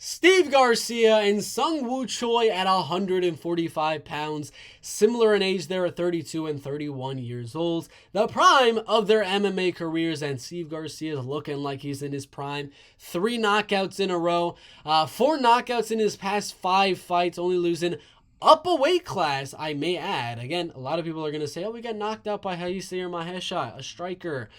Steve Garcia and Seung Choi at 145 pounds, similar in age there at 32 and 31 years old. The prime of their MMA careers, and Steve Garcia is looking like he's in his prime. 3 knockouts in a row, 4 knockouts in his past 5 fights, only losing up a weight class, I may add. Again, a lot of people are going to say, oh, we got knocked out by Haisir Mahesha, a striker.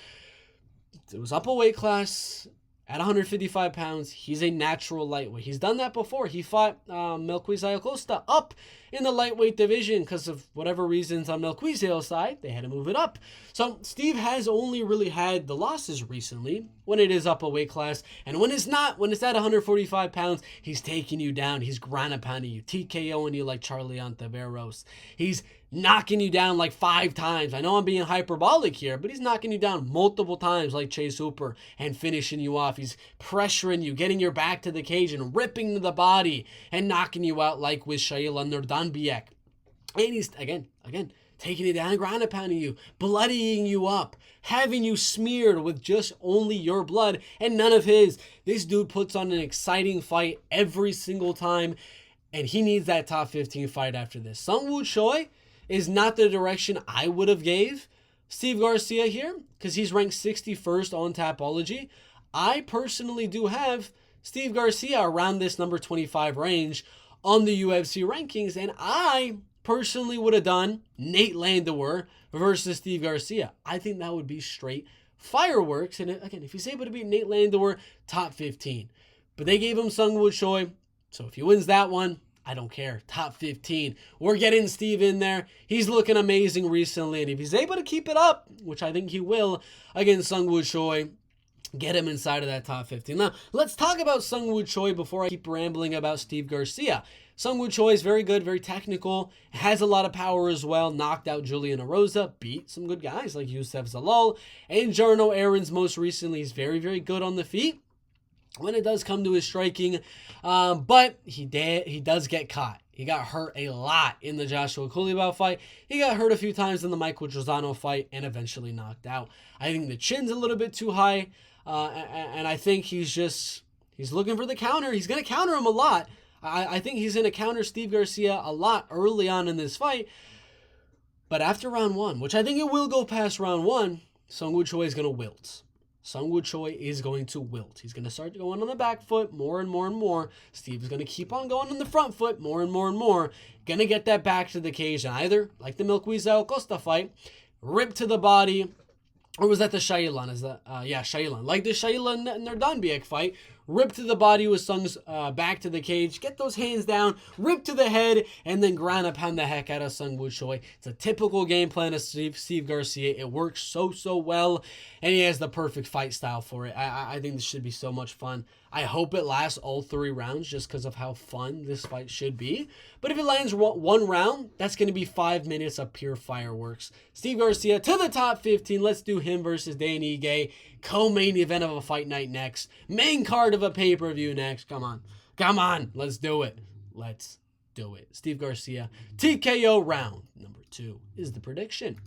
It was up a weight class. At 155 pounds, he's a natural lightweight. He's done that before. He fought Melquizael Costa up in the lightweight division because of whatever reasons on Melquizael's side. They had to move it up. So Steve has only really had the losses recently when it is up a weight class. And when it's not, when it's at 145 pounds, he's taking you down. He's ground pounding you, TKOing you like Charlie Ontiveros. He's knocking you down like 5 times. I know I'm being hyperbolic here, but he's knocking you down multiple times like Chase Hooper and finishing you off. He's pressuring you, getting your back to the cage and ripping to the body and knocking you out like with Shaila Nurdanbiek. And he's, again, taking you down, ground pounding you, bloodying you up, having you smeared with just only your blood and none of his. This dude puts on an exciting fight every single time, and he needs that top 15 fight after this. Seung Choi is not the direction I would have gave Steve Garcia here because he's ranked 61st on Tapology. I personally do have Steve Garcia around this number 25 range on the UFC rankings, and I personally would have done Nate Landwehr versus Steve Garcia. I think that would be straight fireworks, and again, if he's able to beat Nate Landwehr, top 15. But they gave him Seung Choi, so if he wins that one, I don't care. Top 15. We're getting Steve in there. He's looking amazing recently. And if he's able to keep it up, which I think he will, against Seung Choi, get him inside of that top 15. Now, let's talk about Seung Choi before I keep rambling about Steve Garcia. Seung Choi is very good, very technical, has a lot of power as well. Knocked out Julian Erosa, beat some good guys like Youssef Zalal and Jarno Aarons most recently. He's very, very good on the feet when it does come to his striking, but he does get caught. He got hurt a lot in the Joshua Culibao fight. He got hurt a few times in the Michael Trezano fight and eventually knocked out. I think the chin's a little bit too high, and I think he's looking for the counter. He's going to counter him a lot. I think he's going to counter Steve Garcia a lot early on in this fight, but after round 1, which I think it will go past round 1, Seung Choi is going to wilt. Seung Choi is going to wilt. He's going to start going on the back foot more and more and more. Steve is going to keep on going on the front foot more and more and more. Going to get that back to the cage and either, like the Melquizael Costa fight, rip to the body, or was that the Shailan? Shailan. Like the Shailan Nurdanbiek fight, rip to the body with Seung's back to the cage, get those hands down, rip to the head, and then ground and pound the heck out of Seung Choi. It's a typical game plan of Steve Garcia. It works so well, and he has the perfect fight style for it. I think this should be so much fun. I hope it lasts all 3 rounds just because of how fun this fight should be. But if it lands 1 round, that's going to be 5 minutes of pure fireworks. Steve Garcia to the top 15. Let's do him versus Danny Ige. Co-main event of a fight night next. Main card of a pay-per-view next. Come on. Let's do it. Steve Garcia, TKO round number 2 is the prediction.